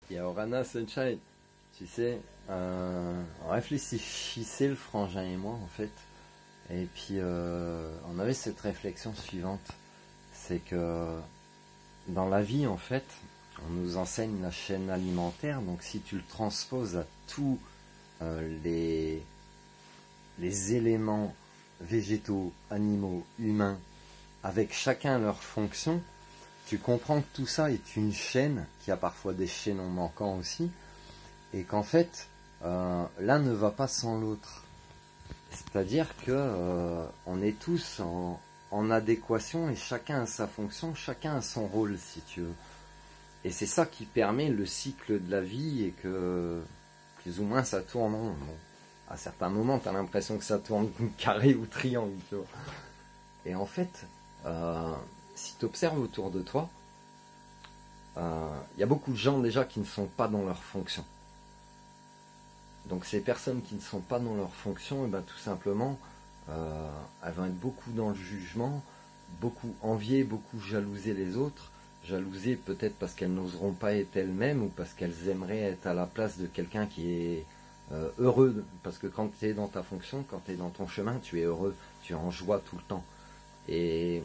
Il y a Orana Sunshine, tu sais, on réfléchissait le frangin et moi en fait, et puis on avait cette réflexion suivante, c'est que dans la vie en fait, on nous enseigne la chaîne alimentaire, donc si tu le transposes à tous les éléments végétaux, animaux, humains, avec chacun leur fonction, tu comprends que tout ça est une chaîne, qu'il y a parfois des chaînons manquants aussi, et qu'en fait, l'un ne va pas sans l'autre. C'est-à-dire que on est tous en adéquation et chacun a sa fonction, chacun a son rôle si tu veux. Et c'est ça qui permet le cycle de la vie et que plus ou moins ça tourne rond. Bon, à certains moments, tu as l'impression que ça tourne carré ou triangle, tu vois. Et en fait, si tu observes autour de toi, y a beaucoup de gens déjà qui ne sont pas dans leur fonction. Donc ces personnes qui ne sont pas dans leur fonction, et ben, tout simplement, elles vont être beaucoup dans le jugement, beaucoup envier, beaucoup jalouser les autres. Jalouser peut-être parce qu'elles n'oseront pas être elles-mêmes ou parce qu'elles aimeraient être à la place de quelqu'un qui est heureux. Parce que quand tu es dans ta fonction, quand tu es dans ton chemin, tu es heureux, tu es en joie tout le temps. Et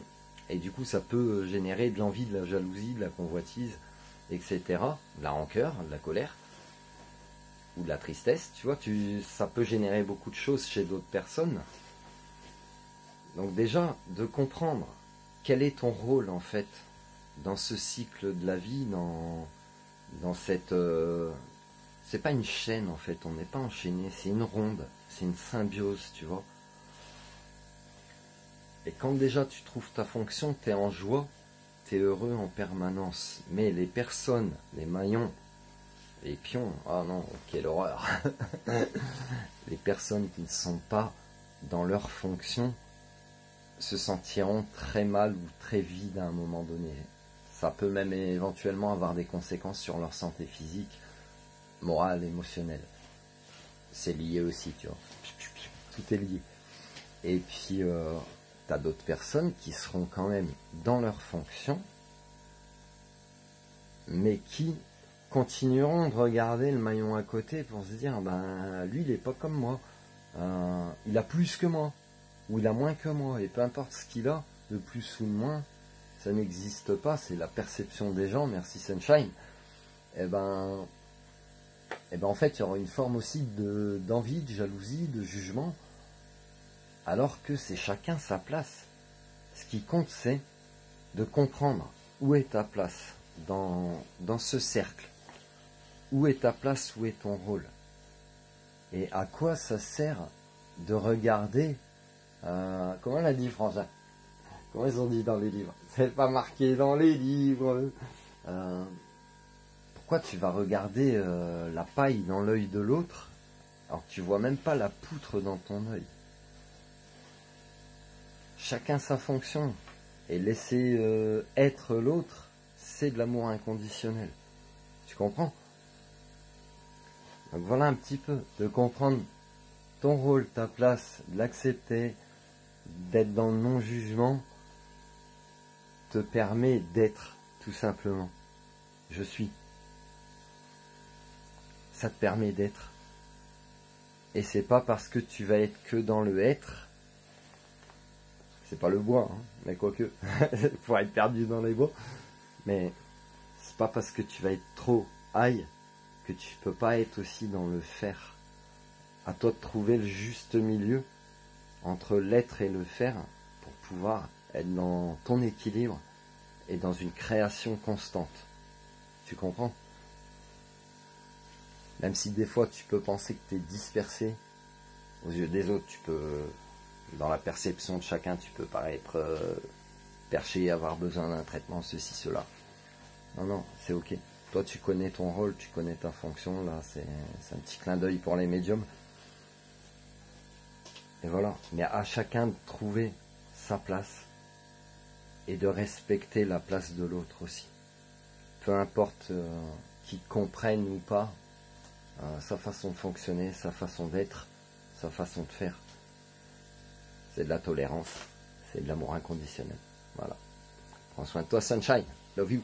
du coup, ça peut générer de l'envie, de la jalousie, de la convoitise, etc. De la rancœur, de la colère ou de la tristesse. Tu vois, ça peut générer beaucoup de choses chez d'autres personnes. Donc déjà, de comprendre quel est ton rôle en fait dans ce cycle de la vie, dans cette... c'est pas une chaîne en fait, on n'est pas enchaîné, c'est une ronde, c'est une symbiose, tu vois. Et quand déjà tu trouves ta fonction, tu es en joie, tu es heureux en permanence. Mais les personnes, les maillons, les pions, ah non, quelle horreur. Les personnes qui ne sont pas dans leur fonction se sentiront très mal ou très vides à un moment donné. Ça peut même éventuellement avoir des conséquences sur leur santé physique, morale, émotionnelle. C'est lié aussi, tu vois. Tout est lié. Et puis, tu as d'autres personnes qui seront quand même dans leur fonction, mais qui continueront de regarder le maillon à côté pour se dire, ben lui il est pas comme moi, il a plus que moi, ou il a moins que moi, et peu importe ce qu'il a, de plus ou de moins, ça n'existe pas, c'est la perception des gens, merci Sunshine. Et ben en fait il y aura une forme aussi d'envie, de jalousie, de jugement, alors que c'est chacun sa place. Ce qui compte, c'est de comprendre où est ta place dans ce cercle. Où est ta place, où est ton rôle. Et à quoi ça sert de regarder... comment l'a dit Frangin? Comment ils ont dit dans les livres? C'est pas marqué dans les livres. Pourquoi tu vas regarder la paille dans l'œil de l'autre alors que tu vois même pas la poutre dans ton œil? Chacun sa fonction. Et laisser être l'autre, c'est de l'amour inconditionnel. Tu comprends? Donc voilà un petit peu, de comprendre ton rôle, ta place, de l'accepter, d'être dans le non-jugement, te permet d'être, tout simplement. Je suis. Ça te permet d'être. Et c'est pas parce que tu vas être que dans le être, c'est pas le bois, hein, mais quoique, pour être perdu dans les bois, mais c'est pas parce que tu vas être trop aïe que tu peux pas être aussi dans le faire. À toi de trouver le juste milieu entre l'être et le faire pour pouvoir être dans ton équilibre et dans une création constante. Tu comprends? Même si des fois tu peux penser que tu es dispersé aux yeux des autres, tu peux, dans la perception de chacun, tu peux paraître perché, avoir besoin d'un traitement, ceci, cela. Non, non, c'est ok. Toi, tu connais ton rôle, tu connais ta fonction. Là, c'est un petit clin d'œil pour les médiums. Et voilà. Mais à chacun de trouver sa place et de respecter la place de l'autre aussi. Peu importe qu'il comprenne ou pas sa façon de fonctionner, sa façon d'être, sa façon de faire. C'est de la tolérance, c'est de l'amour inconditionnel. Voilà. Prends soin de toi, Sunshine. Love you.